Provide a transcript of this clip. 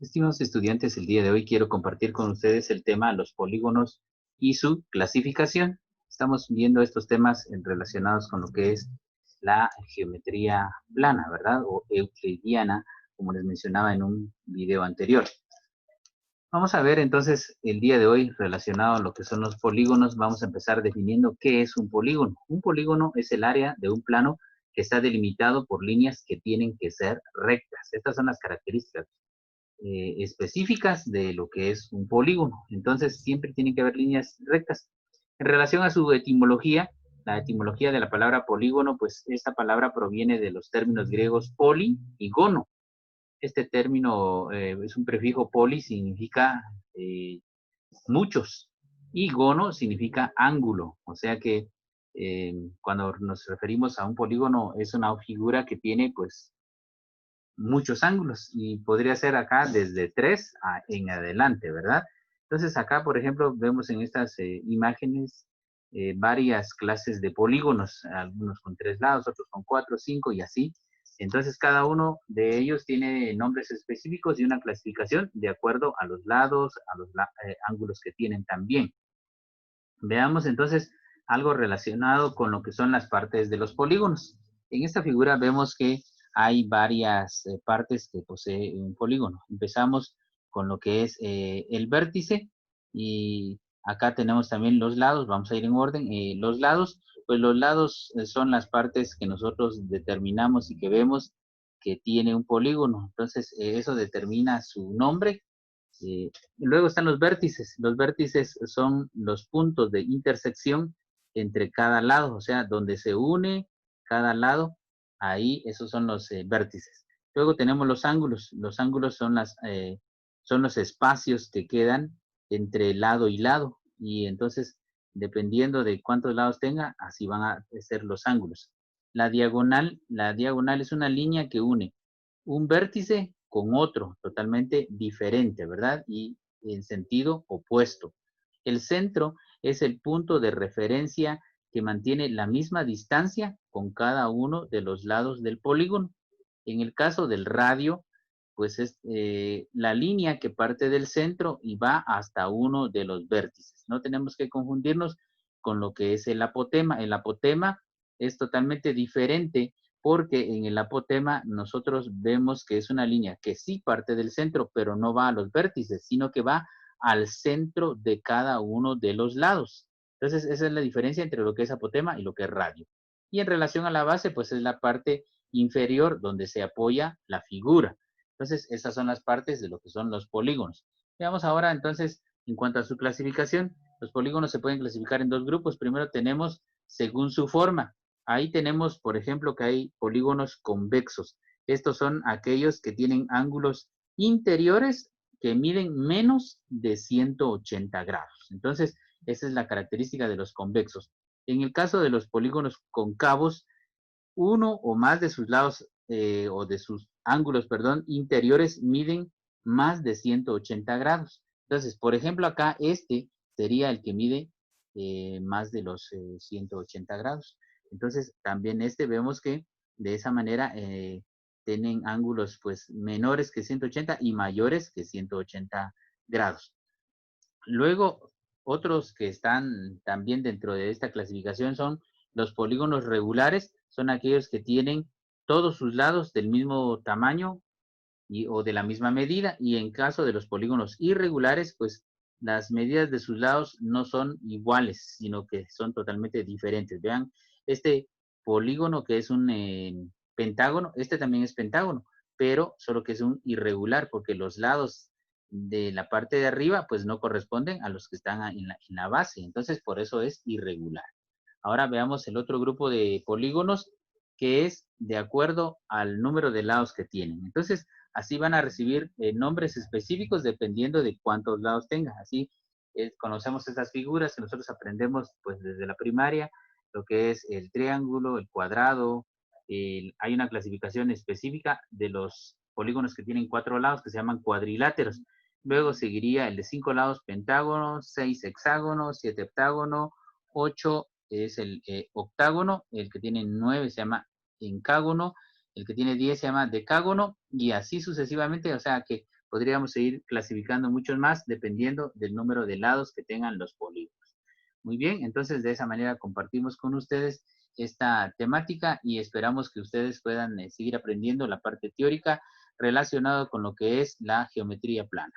Estimados estudiantes, el día de hoy quiero compartir con ustedes el tema los polígonos y su clasificación. Estamos viendo estos temas relacionados con lo que es la geometría plana, ¿verdad? O euclidiana, como les mencionaba en un video anterior. Vamos a ver entonces el día de hoy relacionado a lo que son los polígonos. Vamos a empezar definiendo qué es un polígono. Un polígono es el área de un plano que está delimitado por líneas que tienen que ser rectas. Estas son las características específicas de lo que es un polígono. Entonces, siempre tienen que haber líneas rectas. En relación a su etimología, la etimología de la palabra polígono, pues esta palabra proviene de los términos griegos poli y gono. Este término es un prefijo poli, significa muchos, y gono significa ángulo. O sea que cuando nos referimos a un polígono, es una figura que tiene, pues, muchos ángulos y podría ser acá desde 3 en adelante, ¿verdad? Entonces acá, por ejemplo, vemos en estas imágenes varias clases de polígonos, algunos con 3 lados, otros con 4, 5 y así. Entonces cada uno de ellos tiene nombres específicos y una clasificación de acuerdo a los lados, a los ángulos que tienen también. Veamos entonces algo relacionado con lo que son las partes de los polígonos. En esta figura vemos que hay varias partes que posee un polígono. Empezamos con lo que es el vértice y acá tenemos también los lados. Vamos a ir en orden. Los lados, pues los lados son las partes que nosotros determinamos y que vemos que tiene un polígono. Entonces, eso determina su nombre. Luego están los vértices. Los vértices son los puntos de intersección entre cada lado, o sea, donde se une cada lado, ahí esos son los vértices. Luego tenemos los ángulos. Los ángulos son los espacios que quedan entre lado y lado. Y entonces, dependiendo de cuántos lados tenga, así van a ser los ángulos. La diagonal es una línea que une un vértice con otro totalmente diferente, ¿verdad? Y en sentido opuesto. El centro es el punto de referencia que mantiene la misma distancia con cada uno de los lados del polígono. En el caso del radio, pues es la línea que parte del centro y va hasta uno de los vértices. No tenemos que confundirnos con lo que es el apotema. El apotema es totalmente diferente porque en el apotema nosotros vemos que es una línea que sí parte del centro, pero no va a los vértices, sino que va al centro de cada uno de los lados. Entonces, esa es la diferencia entre lo que es apotema y lo que es radio. Y en relación a la base, pues es la parte inferior donde se apoya la figura. Entonces, esas son las partes de lo que son los polígonos. Veamos ahora, entonces, en cuanto a su clasificación, los polígonos se pueden clasificar en dos grupos. Primero tenemos según su forma. Ahí tenemos, por ejemplo, que hay polígonos convexos. Estos son aquellos que tienen ángulos interiores que miden menos de 180 grados. Entonces, esa es la característica de los convexos. En el caso de los polígonos concavos, uno o más de sus lados o de sus ángulos, perdón, interiores miden más de 180 grados. Entonces, por ejemplo, acá este sería el que mide más de los 180 grados. Entonces, también este vemos que de esa manera tienen ángulos pues menores que 180 y mayores que 180 grados. Luego, otros que están también dentro de esta clasificación son los polígonos regulares, son aquellos que tienen todos sus lados del mismo tamaño o de la misma medida, y en caso de los polígonos irregulares, pues las medidas de sus lados no son iguales, sino que son totalmente diferentes. Vean, este polígono que es un pentágono, este también es pentágono, pero solo que es un irregular, porque los lados de la parte de arriba, pues no corresponden a los que están en la base, entonces por eso es irregular. Ahora veamos el otro grupo de polígonos que es de acuerdo al número de lados que tienen. Entonces, así van a recibir nombres específicos dependiendo de cuántos lados tengan. Así conocemos estas figuras que nosotros aprendemos pues desde la primaria, lo que es el triángulo, el cuadrado. Hay una clasificación específica de los polígonos que tienen 4 lados que se llaman cuadriláteros. Luego seguiría el de 5 lados, pentágono, 6 hexágono, 7 heptágono, 8 es el octágono, el que tiene 9 se llama encágono, el que tiene 10 se llama decágono, y así sucesivamente, o sea que podríamos seguir clasificando muchos más dependiendo del número de lados que tengan los polígonos. Muy bien, entonces de esa manera compartimos con ustedes esta temática y esperamos que ustedes puedan seguir aprendiendo la parte teórica relacionada con lo que es la geometría plana.